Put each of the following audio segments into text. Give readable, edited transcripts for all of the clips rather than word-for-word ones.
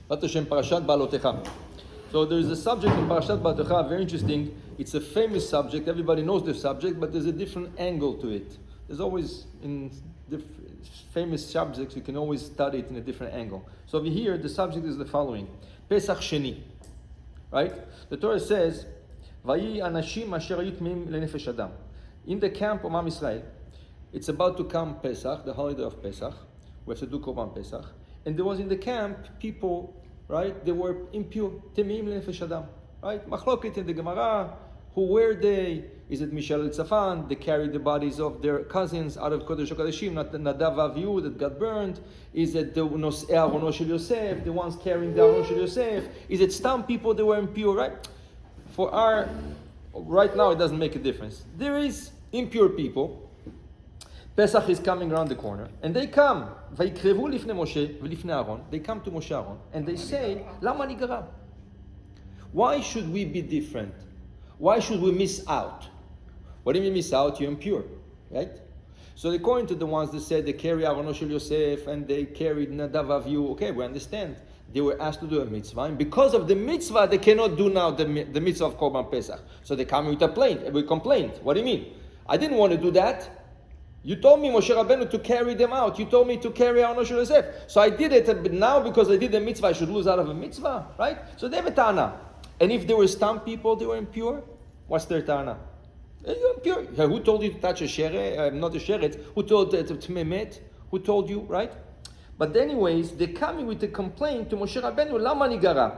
Parashat Beaalotekha. So there is a subject in Parashat Beaalotekha, very interesting. It's a famous subject. Everybody knows the subject, but there's a different angle to it. There's always, in famous subjects, you can always study it in a different angle. So over here, the subject is the following. Pesach Sheni. Right? The Torah says, Vayi anashim asher hayu tmeim lenefesh adam. In the camp of Am Yisrael, it's about to come Pesach, the holiday of Pesach. We have to do Korban Pesach. And there was in the camp people, right? They were impure. Temeim lenefesh adam. Right? Machloket in the Gemara. Who were they? Is it Mishal and Tzafan? They carried the bodies of their cousins out of Kodesh HaKodeshim, not the Nadav Avihu that got burned. Is it the Nosei Arono Shel Yosef, the ones carrying the Aron Shel Yosef? Is it some people that were impure, right? Right now it doesn't make a difference. There is impure people. Pesach is coming around the corner, and they come. Vayikrevu lifnei Moshe v'lifnei Aaron. They come to Moshe Aaron, and they say, Lama nigara? Why should we be different? Why should we miss out? What do you mean miss out? You're impure, right? So according to the ones that said they carry Arono Shel Yosef and they carried Nadav Avihu, okay, we understand. They were asked to do a mitzvah, and because of the mitzvah, they cannot do now the mitzvah of Korban Pesach. So they come with a complaint. What do you mean? I didn't want to do that. You told me, Moshe Rabbeinu, to carry them out. You told me to carry Arono Shel Yosef. So I did it, but now because I did the mitzvah, I should lose out of a mitzvah, right? So they have a ta'ana. And if there were some people, they were impure, what's their ta'ana? You're impure. Who told you to touch a sheret? Not a sheret. Who told it to tmemet? Who told you, right? But anyways, they're coming with a complaint to Moshe Rabbeinu, Lama nigara?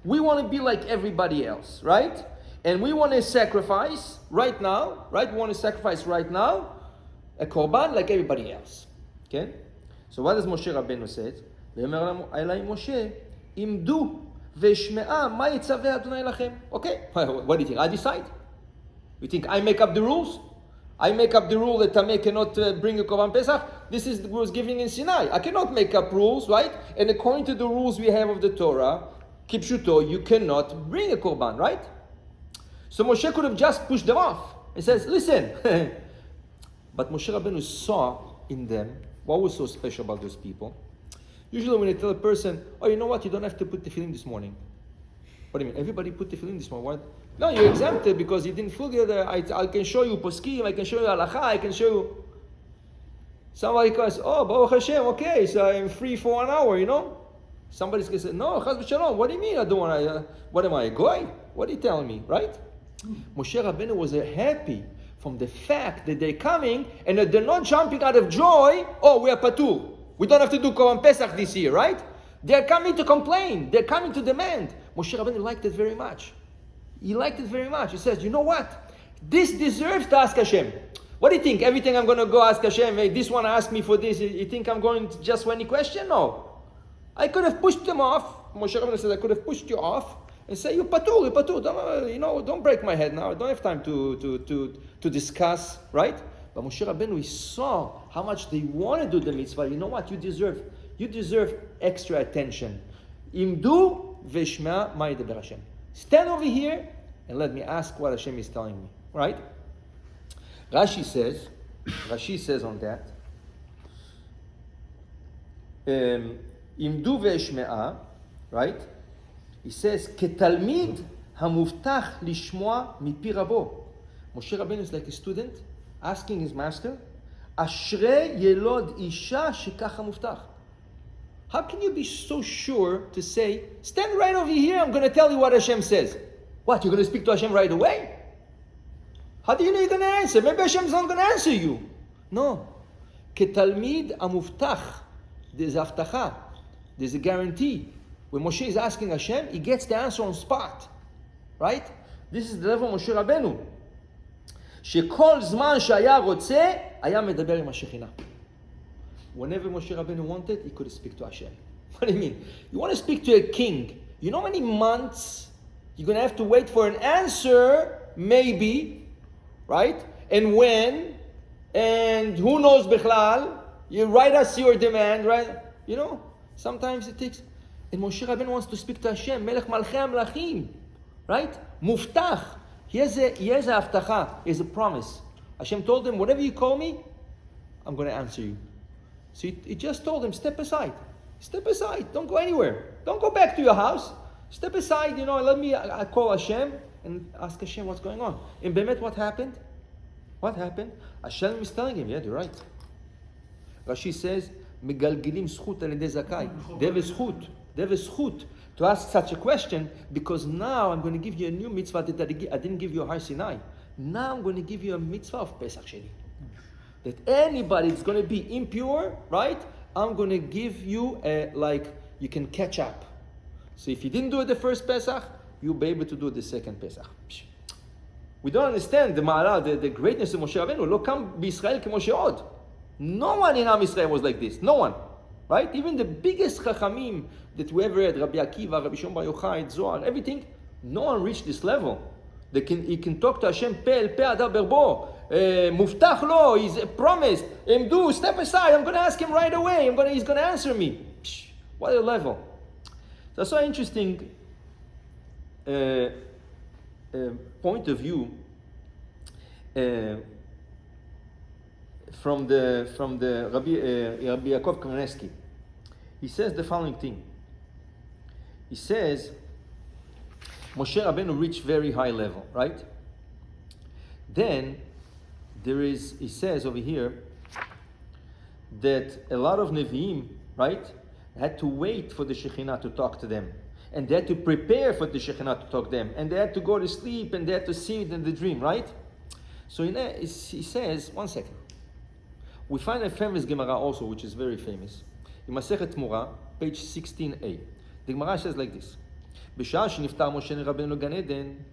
We want to be like everybody else, right? And we want to sacrifice right now, right? We want to sacrifice right now a korban like everybody else. Okay? So what does Moshe Rabbeinu say? Ve'omer elai Moshe, imdu ve'shme'a ma yitzaveh Adonai lachem. Okay, what do you think? I decide. You think I make up the rules? I make up the rule that Tameh cannot bring a Korban Pesach? This is the rules given in Sinai. I cannot make up rules, right? And according to the rules we have of the Torah, Kipshuto, you cannot bring a Korban, right? So Moshe could have just pushed them off. He says, listen. But Moshe Rabbeinu saw in them, what was so special about those people? Usually when they tell a person, oh, you know what, you don't have to put tefillin this morning. What do you mean? Everybody put tefillin this morning. What? No, you're exempted because you didn't feel good. I can show you poskim, I can show you halacha, I can show you. Somebody goes, oh, Baruch Hashem, okay, so I'm free for 1 hour, you know? Somebody's going to say, no, Chaz v'shalom, what do you mean I don't want to, what am I, a goy? What are you telling me, right? Moshe Rabbeinu was happy from the fact that they're coming and that they're not jumping out of joy, oh, we are patur. We don't have to do Korban Pesach this year, right? They're coming to complain. They're coming to demand. Moshe Rabbeinu liked it very much. He liked it very much. He says, you know what? This deserves to ask Hashem. What do you think? Everything I'm going to go ask Hashem, hey, this one asked me for this. You think I'm going to just for any question? No. I could have pushed them off. Moshe Rabbeinu says, I could have pushed you off and say, you're patur. Don't break my head now. I don't have time to discuss, right? But Moshe Rabbeinu, he saw how much they want to do the mitzvah. You know what? You deserve extra attention. Imdu v'shma ma yidaber Hashem. Stand over here and let me ask what Hashem is telling me. Right? Rashi says on that, Imdu ve'shme'a, right? He says, Ketalmid hamuftach lishmoa mipi rabo. Moshe Rabbeinu is like a student asking his master, Ashrei yelod isha shekach hamuftach. How can you be so sure to say, stand right over here, I'm going to tell you what Hashem says? What, you're going to speak to Hashem right away? How do you know you're going to answer? Maybe Hashem's not going to answer you. No. Ketalmid amuftach. There's aftacha. There's a guarantee. When Moshe is asking Hashem, he gets the answer on spot. Right? This is the level of Moshe Rabbeinu. Shekol zman shaya rotze, haya medaber im HaShekhinah. Whenever Moshe Rabbeinu wanted, he could speak to Hashem. What do you mean? You want to speak to a king. You know how many months you're going to have to wait for an answer? Maybe. Right? And when? And who knows Bechlal? You write us your demand, right? You know, sometimes it takes. And Moshe Rabbeinu wants to speak to Hashem. Melech Malchei HaMelachim. Right? Muftach. He has a haftacha. He has a promise. Hashem told him, whatever you call me, I'm going to answer you. So he just told him, step aside. Step aside. Don't go anywhere. Don't go back to your house. Step aside, let me I call Hashem and ask Hashem what's going on. In Bemet, what happened? What happened? Hashem is telling him, yeah, you're right. Rashi says, Megalgilim zchut al yedei zakai. They have a zchut. They have a zchut to ask such a question, because now I'm going to give you a new mitzvah that I didn't give you a Har Sinai. Now I'm going to give you a mitzvah of Pesach Sheni. That anybody that's going to be impure, right? I'm going to give you you can catch up. So if you didn't do it the first Pesach, you'll be able to do it the second Pesach. We don't understand the ma'ala, the greatness of Moshe Rabbeinu. Lo kam b'Yisrael ke Moshe od. No one in Am Yisrael was like this. No one. Right? Even the biggest chachamim that we ever had, Rabbi Akiva, Rabbi Shimon Bar Yochai, Zohar, everything, no one reached this level. He can talk to Hashem, pe el pe adar berbo, muftach lo, he's promised, do, step aside, I'm going to ask him right away, he's going to answer me. What a level. That's so interesting point of view from the Rabbi Yaakov Kamenetsky. He says the following thing. He says, Moshe Rabbeinu reached very high level, right? Then he says over here that a lot of Nevi'im, right, had to wait for the Shekhinah to talk to them. And they had to prepare for the Shekhinah to talk to them. And they had to go to sleep and they had to see it in the dream, right? So he says, one second. We find a famous Gemara also, which is very famous. In Masechet Mura, page 16a. The Gemara says like this. B'shah sheniftar Moshe Rabbeinu Gan Eden,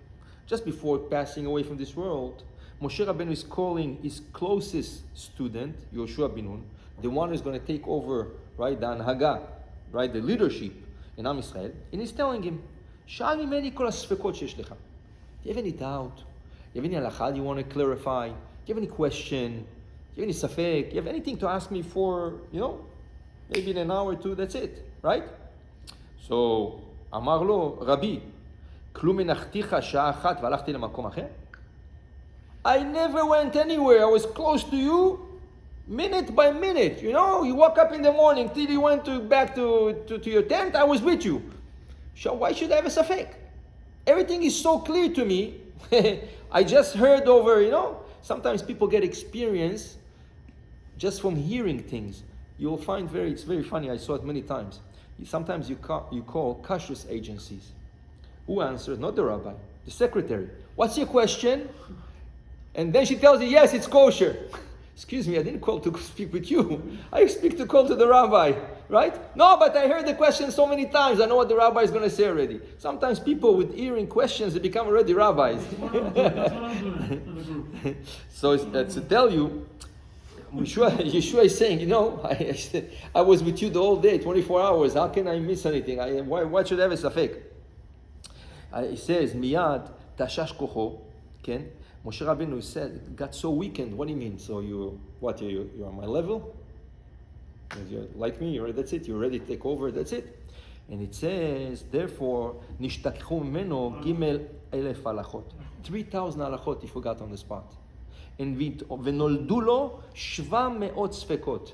just before passing away from this world, Moshe Rabbeinu is calling his closest student, Yoshua bin Nun, the one who's going to take over, right, the Anhaga, right, the leadership in Am Yisrael, and he's telling him, Sha'al mimeni kol hasfekot sheyesh lecha. Do you have any doubt? Do you have any halakha you want to clarify? Do you have any question? Do you have any safek? Do you have anything to ask me for, maybe in an hour or two, that's it, right? So, Amar lo, Rabbi, klum enachticha sha'a achat v'alachti lemakom acher? I never went anywhere. I was close to you, minute by minute. You woke up in the morning till you went back to your tent. I was with you. So why should I have a safek? Everything is so clear to me. I just heard over. Sometimes people get experience just from hearing things. You'll find it's very funny. I saw it many times. Sometimes you call kashrus agencies. Who answers? Not the rabbi, the secretary. What's your question? And then she tells you, yes, it's kosher. Excuse me, I didn't call to speak with you. I speak to call to the rabbi, right? No, but I heard the question so many times. I know what the rabbi is going to say already. Sometimes people with hearing questions, they become already rabbis. So to tell you, Yeshua is saying, I was with you the whole day, 24 hours. How can I miss anything? Why should I have a safek? He says, miyad tashash kocho, ken? Moshe Rabbeinu said, got so weakened. What do you mean? So you're on my level? You're like me, that's it. You're ready to take over, that's it. And it says, therefore, nishtakhu meno gimel elef halachot. 3,000 halachot he forgot on the spot. And v'noldu lo 700 sfekot.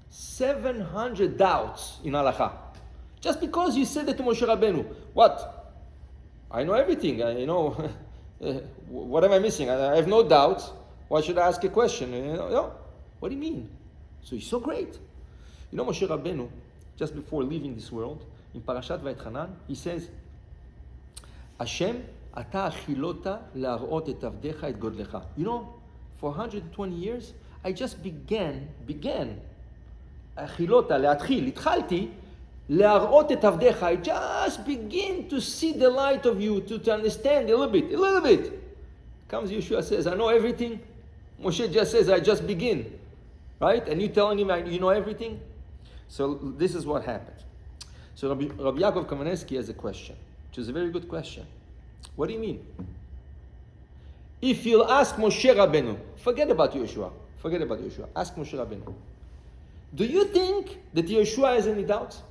700 doubts in halacha. Just because you said that to Moshe Rabbeinu. What? I know everything. I know. What am I missing? I have no doubts. Why should I ask a question? What do you mean? So he's so great. Moshe Rabbeinu, just before leaving this world, in Parashat Beaalotekha-Ask, he says, Hashem, ata achilota la'arot et avdecha et godlecha. For 120 years, I just began, achilota, le'atchil, itchalti, le'arot et avdecha. I just begin to see the light of you, to understand a little bit. Comes Yeshua says, I know everything. Moshe just says, I just begin. Right? And you telling him, you know everything? So this is what happened. So Rabbi Yaakov Kamenetsky has a question, which is a very good question. What do you mean? If you'll ask Moshe Rabbeinu, forget about Yeshua. Ask Moshe Rabbeinu. Do you think that Yeshua has any doubts?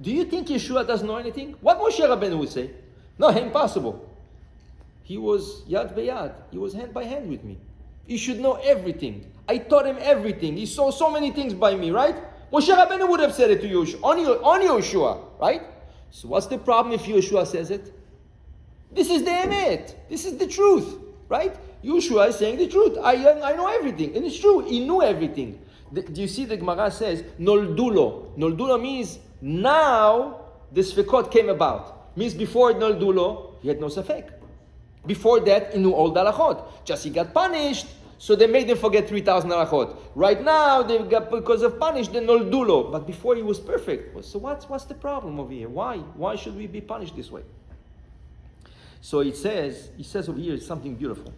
Do you think Yeshua doesn't know anything? What Moshe Rabbeinu would say? No, impossible. He was yad b'yad. He was hand by hand with me. He should know everything. I taught him everything. He saw so many things by me, right? Moshe Rabbeinu would have said it to Yoshua, on Yoshua, right? So what's the problem if Yoshua says it? This is the emet. This is the truth, right? Yoshua is saying the truth. I know everything, and it's true. He knew everything. Do you see the Gemara says, Noldulo. Noldulo means now the Sfekot came about. Means before Noldulo, he had no Safek. Before that, he knew all the halachot. Just he got punished, so they made him forget 3,000 halachot. Right now, they got, because of punish, they Noldulo. But before he was perfect. So what's the problem over here? Why should we be punished this way? So he says over here something beautiful.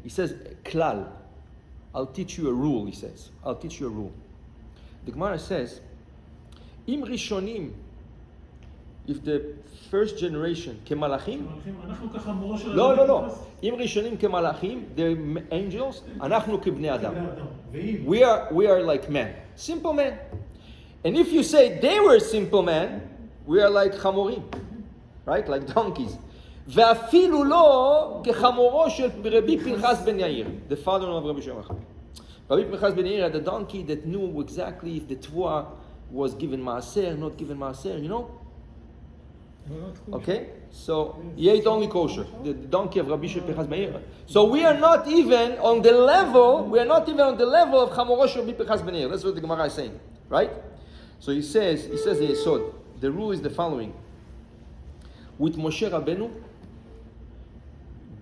He says, Klal. I'll teach you a rule, he says. I'll teach you a rule. The Gemara says, Im Rishonim, if the first generation, כמלאכים, לא. Im Rishonim כמלאכים, they're angels, אנחנו כבני אדם. We are like men, simple men. And if you say they were simple men, we are like חמורים, right? Like donkeys. ואפילו לא כחמורו של רבי פנחס בן יאיר, the father of Rabbi Shimon. Rabbi Pנחas ben Yair had a donkey that knew exactly if the tvua was given maaser, not given maaser, you know? Okay? So he ate only kosher, the donkey of Rabbi Pנחas ben Yair. So we are not even on the level of chamoro shel Rabbi Pנחas ben Yair. That's what the Gemara is saying, right? So he says in Yesod, the rule is the following. With Moshe Rabbeinu,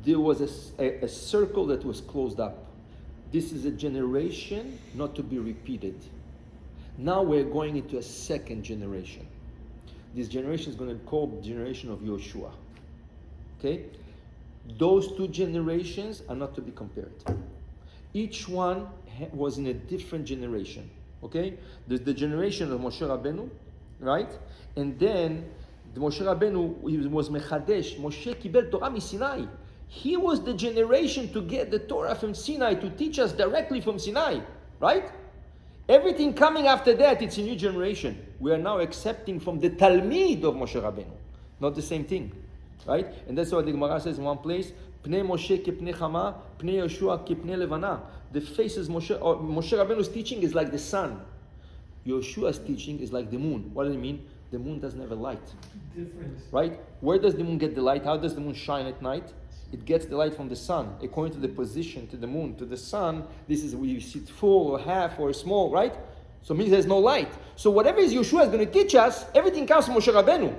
there was a circle that was closed up. This is a generation not to be repeated. Now we're going into a second generation. This generation is going to be called the generation of Yoshua. Okay? Those two generations are not to be compared. Each one was in a different generation. Okay? There's the generation of Moshe Rabbeinu, right? And then the Moshe Rabbeinu was Mechadesh. Moshe Kibel Torah Sinai. He was the generation to get the Torah from Sinai, to teach us directly from Sinai, right? Everything coming after that, it's a new generation. We are now accepting from the Talmid of Moshe Rabbeinu. Not the same thing, right? And that's why the Gemara says in one place, Pnei Moshe kepnei Chama, Pnei Yoshua kepnei Levana. The faces Moshe Rabbeinu's teaching is like the sun. Yoshua's teaching is like the moon. What does it mean? The moon doesn't have a light. Difference. Right? Where does the moon get the light? How does the moon shine at night? It gets the light from the sun. According to the position, to the moon, to the sun, this is where you see it full or half or small, right? So it means there's no light. So whatever is Yeshua is going to teach us, everything comes from Moshe Rabbeinu.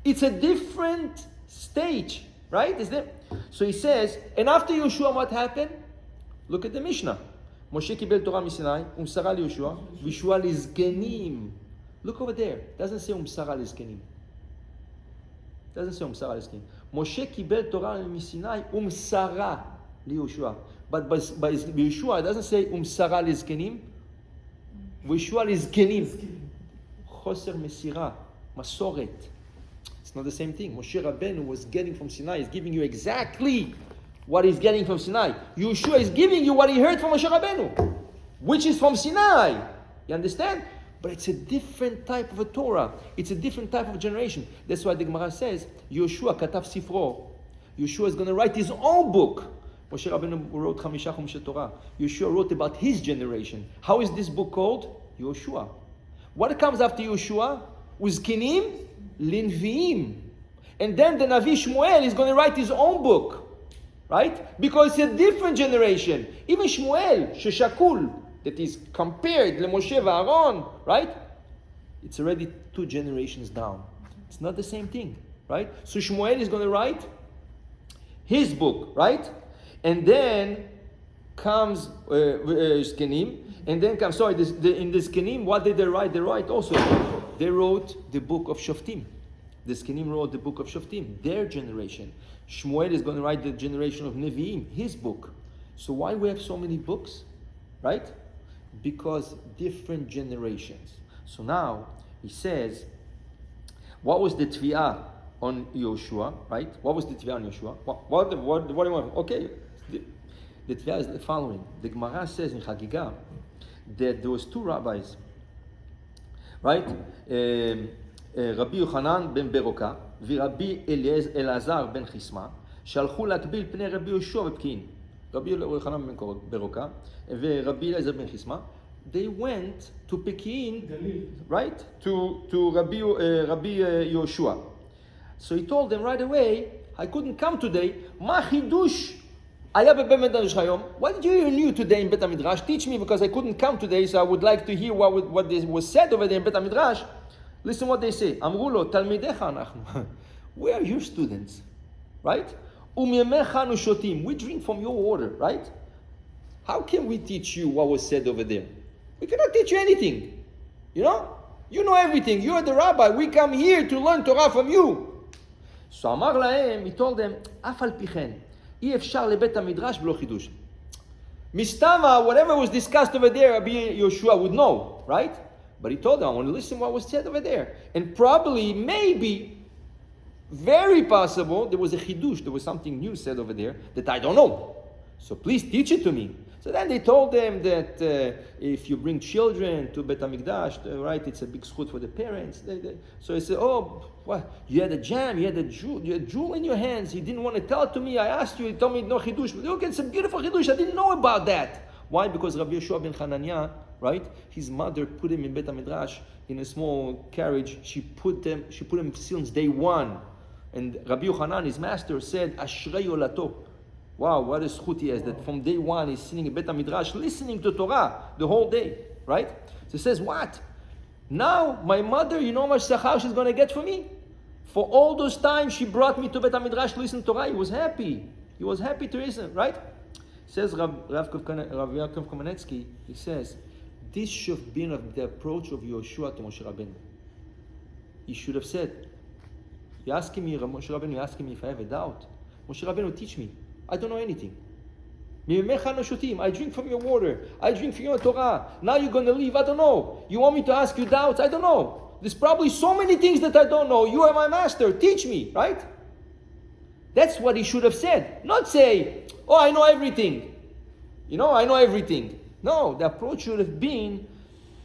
It's a different stage, right? Is there? So he says, and after Yeshua, what happened? Look at the Mishnah. Moshe kibel Torah misinai, umsara li Yeshua, vishua lizkenim. Look over there. Doesn't say umsara lizkenim. Doesn't say umsara lizkenim. Moshe kibel Torah misinai, umsara li Yeshua. But by Yeshua, it doesn't say umsara lizkenim. Yeshua lizkenim. Choser mesira, masoret. It's not the same thing. Moshe Rabbeinu was getting from Sinai. He's giving you exactly what he's getting from Sinai. Yeshua is giving you what he heard from Moshe Rabbeinu, which is from Sinai. You understand? But it's a different type of a Torah. It's a different type of generation. That's why the Gemara says, Yeshua katav sifro. Yeshua is going to write his own book. Moshe Rabbeinu wrote Chamisha Chumshe Torah. Yeshua wrote about his generation. How is this book called? Yeshua. What comes after Yeshua? Uzkinim Linviim. And then the Navi Shmuel is going to write his own book. Right? Because it's a different generation. Even Shmuel, Sheshakul, that is compared to Moshe Aaron, right? It's already 2 generations down. It's not the same thing, right? So Shmuel is going to write his book, right? And then comes Zkenim, and then comes, in the Zkenim, what did they write? They wrote the book of Shoftim. The Zkenim wrote the book of Shoftim, their generation. Shmuel is going to write the generation of Nevi'im, his book. So why we have so many books, right? Because different generations. So now he says, what was the Tvi'ah on Yoshua, right? What was the Tvi'ah on Yoshua? What do you want? Okay, the Tvi'ah is the following. The Gemara says in Chagigah that there was 2 rabbis, right? Rabbi Yochanan ben Beroka ורבי אלעזר בן חיסמה שהלכו להקביל פני רבי יהושע בפקיעין. רבי יוחנן בן ברוקה ורבי אלעזר בן חיסמה, they went to Pekin, right? To Rabbi Yoshua. So he told them right away, I couldn't come today. Ma chidush היה בבית המדרש היום. What did you hear new today in Bet HaMidrash? Teach me, because I couldn't come today, so I would like to hear what was said over there in Bet HaMidrash. Listen what they say. אמרו לו, תלמידיך אנחנו. We are your students, right? ומימיך אנו שותים. We drink from your water, right? How can we teach you what was said over there? We cannot teach you anything. You know? You know everything. You are the rabbi. We come here to learn Torah from you. So אמר להם, he told them, אף על פי כן, אי אפשר לבית המדרש בלא חידוש. מסתמה, whatever was discussed over there, Rabbi Yoshua would know, right? But he told them, I want to listen to what was said over there. And probably, maybe, very possible, there was a chidush, there was something new said over there that I don't know. So please teach it to me. So then they told them that if you bring children to Bet HaMikdash, right, it's a big schut for the parents. So he said, oh, what? You had a jam, you had a jewel in your hands. You didn't want to tell it to me. I asked you, you told me no chidush. But look, it's a beautiful chidush. I didn't know about that. Why? Because Rabbi Yeshua ben Hananiah, right, his mother put him in Bet HaMidrash in a small carriage. She put him since day one. And Rabbi Yochanan, his master, said, Ashrei Olato. Wow, what a schut he has, that from day one he's sitting in Bet HaMidrash listening to Torah the whole day, right? So he says, what? Now my mother, you know how much sachar she's going to get for me? For all those times she brought me to Bet HaMidrash to listen to Torah, he was happy. He was happy to listen, right? Says Rav Yaakov Kamenetsky, he says, this should have been the approach of Yoshua to Moshe Rabbeinu. He should have said, Moshe Rabbeinu, you're asking me if I have a doubt. Moshe Rabbeinu, teach me. I don't know anything. I drink from your water. I drink from your Torah. Now you're going to leave. I don't know. You want me to ask you doubts? I don't know. There's probably so many things that I don't know. You are my master. Teach me, right? That's what he should have said. Not say, oh, I know everything. You know, I know everything. No, the approach should have been,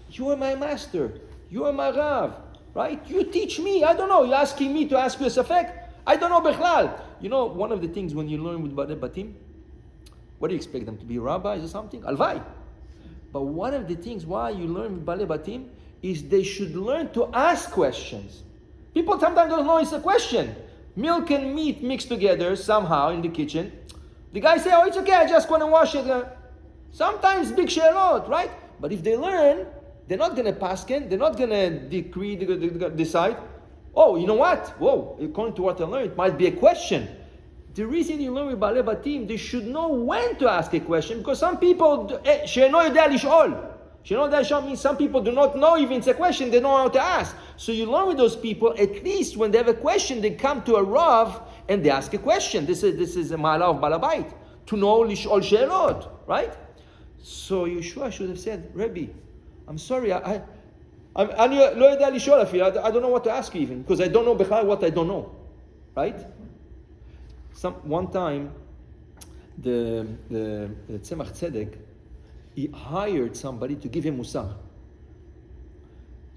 you are my master. You are my Rav, right? You teach me. I don't know. You're asking me to ask you a safek? I don't know Bechlal. You know, one of the things when you learn with Balei Batim, what do you expect them to be rabbis or something? Alvai. But one of the things why you learn with Balei Batim is they should learn to ask questions. People sometimes don't know it's a question. Milk and meat mixed together somehow in the kitchen. The guy say, oh, it's okay, I just want to wash it. Sometimes big shelot, right? But if they learn, they're not going to paskin, they're not going to decide. Oh, you know what? Whoa, according to what I learned, it might be a question. The reason you learn with Balei Batim, they should know when to ask a question, because some people, she'eno yodea lish'ol. She'eno yodea lish'ol means some people do not know even it's a question, they don't know how to ask. So you learn with those people, at least when they have a question, they come to a Rav and they ask a question. This is a ma'ala of Balabait, to know lish'ol she'elot, right? So Yeshua should have said, Rebbe, I'm sorry, I don't know what to ask you even, because I don't know what I don't know, right? One time, the Tzemach Tzedek, he hired somebody to give him musar.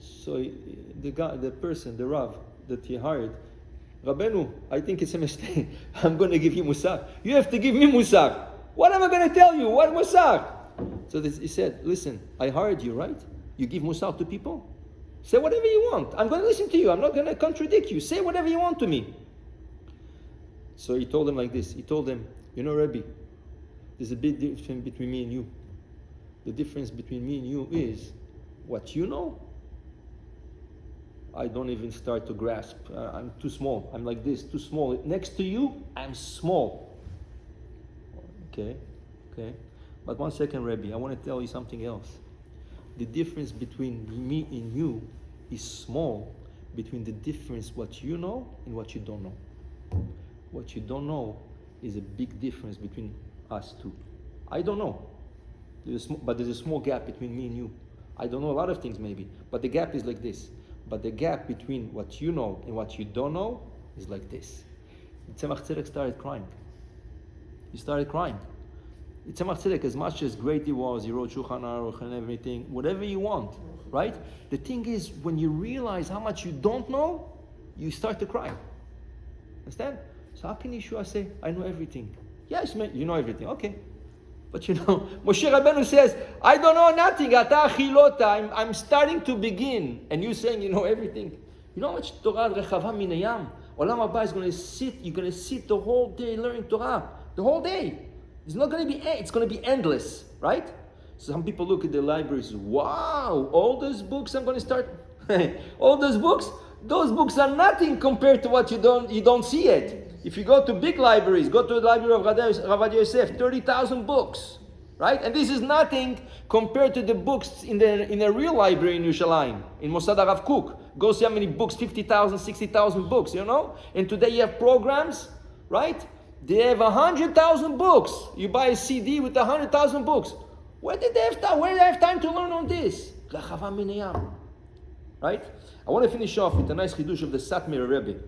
So the Rav that he hired, Rabbeinu, I think it's a mistake. I'm going to give you musar. You have to give me musar. What am I going to tell you? What musar? So he said, listen, I hired you, right? You give musar to people? Say whatever you want. I'm going to listen to you. I'm not going to contradict you. Say whatever you want to me. So he told him like this. He told him, you know, Rebbe, there's a big difference between me and you. The difference between me and you is what you know, I don't even start to grasp. I'm too small. I'm like this, too small. Next to you, I'm small. Okay. But one second, Rebbe, I want to tell you something else. The difference between me and you is small, between the difference what you know and what you don't know. What you don't know is a big difference between us two. I don't know, but there's a small gap between me and you. I don't know a lot of things maybe, but the gap is like this. But the gap between what you know and what you don't know is like this. Tzemach Tzedek started crying. He started crying. Tzemach Tzedek, as much as great he was, he wrote Shulchan Aruch and everything, whatever you want, right? The thing is, when you realize how much you don't know, you start to cry. Understand? So how can Yeshua say, I know everything? Yes, man, you know everything. Okay. But Moshe Rabbeinu says, I don't know nothing. Ata achilota. I'm starting to begin. And you saying you know everything. You know how much Torah rechava min hayam? Olam haba is going to sit. You're going to sit the whole day learning Torah. The whole day. It's not going to be. It's going to be endless, right? So some people look at the libraries. Wow, all those books. I'm going to start. All those books. Those books are nothing compared to what you don't see it. If you go to big libraries, go to the library of Rav Yosef, 30,000 books, right? And this is nothing compared to the books in a real library in Yerushalayim, in Mossad Harav Kook. Go see how many books, 50,000, 60,000 books, And today you have programs, right? They have 100,000 books. You buy a CD with 100,000 books. Where did they have time? Where did they have time to learn on this? Right? I want to finish off with a nice chidush of the Satmar Rebbe.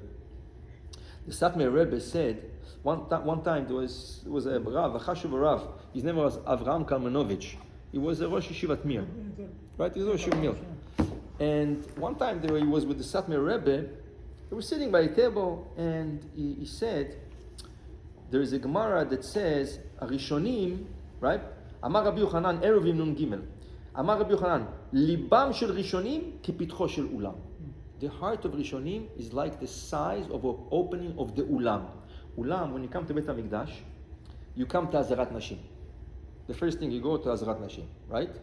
The Satmar Rebbe said, one time there was a Rav, a Chashuv Rav. His name was Avraham Kalmanovich. He was a Rosh Yeshivat Mir. Right? He was a Rosh Yeshivat Mir. And one time he was with the Satmar Rebbe. They were sitting by a table, and he said, there is a Gemara that says, Arishonim, right? Amar Rabbi Yochanan, Eruvim Nun Gimel. Amar Rabbi Yochanan, Libam shel Rishonim kipitcho shel Ulam. The heart of Rishonim is like the size of an opening of the Ulam. Ulam, when you come to Beit HaMikdash, you come to Azarat Nashim. The first thing you go to Azarat Nashim, right?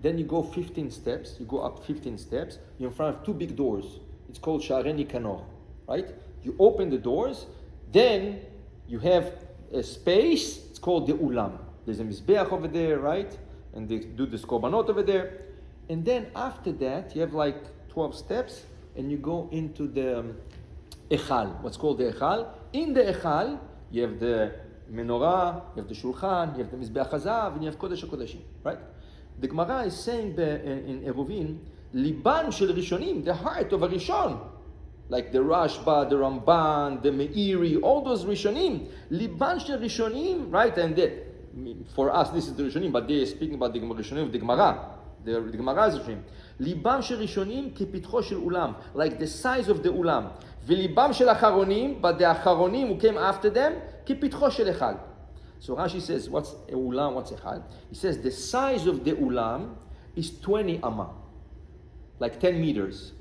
Then you go 15 steps, you go up 15 steps, you're in front of two big doors. It's called Sha'arei Nikanor, right? You open the doors, then you have a space, it's called the Ulam. There's a Mizbeach over there, right? And they do the Korbanot over there. And then after that, you have like 12 steps, and you go into the Echal, what's called the Echal. In the Echal, you have the menorah, you have the Shulchan, you have the Mizbeach HaZahav, and you have Kodesh HaKodeshim, right? The Gemara is saying in Eruvin, Liban shel Rishonim, the heart of a Rishon, like the Rashba, the Ramban, the Meiri, all those Rishonim, Liban shel Rishonim, right? And for us, this is the Rishonim, but they are speaking about the Rishonim of the Gemara. The Gemara is Rishonim. Libam shel Rishonim kipitcho shel Ulam, like the size of the Ulam. V'libam shel Acharonim, but the Acharonim who came after them, kipitcho shel Echal. So Rashi says, what's a Ulam, what's Echal? He says the size of the Ulam is 20 amma, like 10 meters.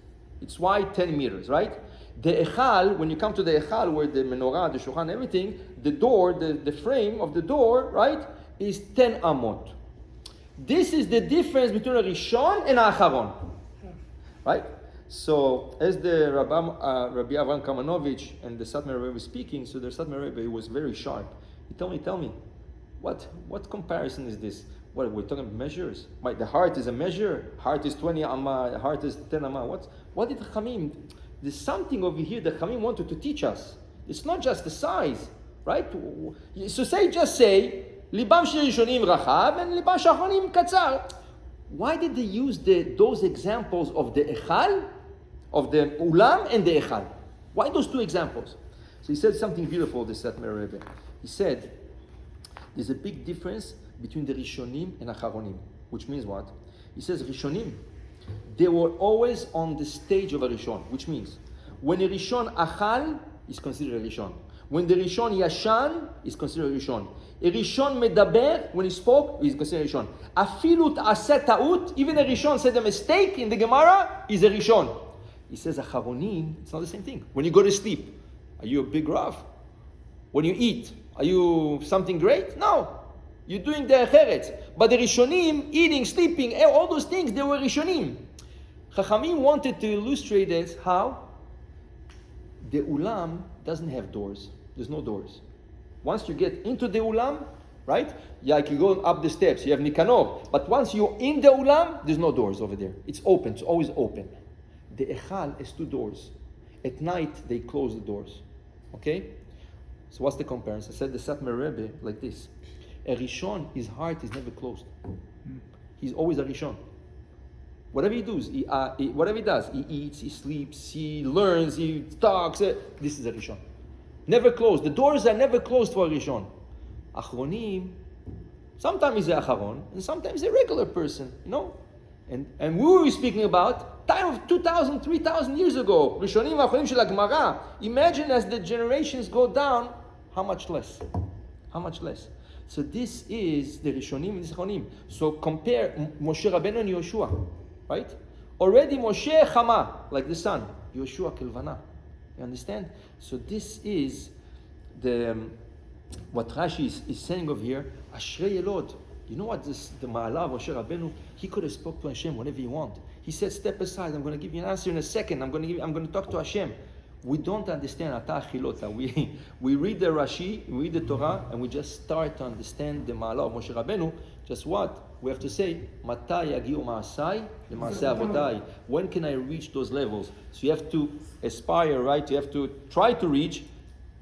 It's wide 10 meters, right? The Echal, when you come to the Echal, where the menorah, the Shulchan, everything, the door, the frame of the door, right, is 10 amot. This is the difference between a Rishon and a Acharon, right? So, as the Rabbi Avraham Kamenovich and the Satmar Rebbe was speaking, so the Satmar Rebbe was very sharp. He told me, what comparison is this? What, we're talking about measures? Right, the heart is a measure. Heart is 20 amma, heart is 10 amma. What did Chamim? There's something over here that Chamim wanted to teach us. It's not just the size, right? So just say, Libam shel Rishonim rachav and Libam shel Acharonim katzar. Why did they use those examples of the Echal, of the Ulam and the Echal? Why those two examples? So he said something beautiful, the Satmar Rebbe. He said, there's a big difference between the Rishonim and Acharonim, which means what? He says Rishonim, they were always on the stage of a Rishon, which means when a Rishon Achal is considered a Rishon. When the Rishon Yashan is considered a Rishon. A Rishon Medaber, when he spoke, is considered a Rishon. Afilut Aset Ta'ut, even a Rishon said a mistake in the Gemara, is a Rishon. He says Acharonim, it's not the same thing. When you go to sleep, are you a big Rav? When you eat, are you something great? No. You're doing the Echeret. But the Rishonim, eating, sleeping, all those things, they were Rishonim. Chachamim wanted to illustrate this, how? The Ulam doesn't have doors. There's no doors. Once you get into the Ulam, right? Like you go up the steps, you have Nikanor. But once you're in the Ulam, there's no doors over there. It's open, it's always open. The Echal has two doors. At night, they close the doors. Okay? So what's the comparison? I said the Satmar Rebbe like this. A Rishon, his heart is never closed. He's always a Rishon. Whatever he does, he eats, he sleeps, he learns, he talks. This is a Rishon. Never closed. The doors are never closed for a Rishon. Achronim, sometimes he's a Acharon, and sometimes a regular person, And who are we speaking about? Time of 2,000, 3,000 years ago. Rishonim Achronim shel Gemara. Imagine as the generations go down, how much less? How much less? So this is the Rishonim and Zichronim. So compare Moshe Rabbeinu and Yoshua, right? Already Moshe Chama, like the sun. Yoshua Kilvana. You understand? So this is what Rashi is saying over here. Ashrei Elod. You know what the Ma'ala of Moshe Rabbeinu? He could have spoke to Hashem whenever he want. He said, "Step aside. I'm going to give you an answer in a second. I'm going to talk to Hashem." We don't understand Ata Achilota. We read the Rashi, we read the Torah, and we just start to understand the Ma'ala of Moshe Rabbeinu. Just what? We have to say, Matai yagiu ma'asai le'maaseh avotai. When can I reach those levels? So you have to aspire, right? You have to try to reach.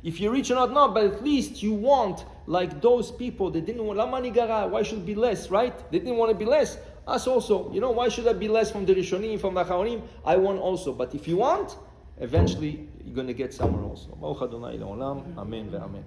If you reach or not, but at least you want, like those people, they didn't want, Lama nigara, why should it be less, right? They didn't want to be less. Us also, why should I be less from the Rishonim, from the Acharonim? I want also. But if you want, eventually you're going to get somewhere also. Baruch Adonai le'olam. Amen ve'amen.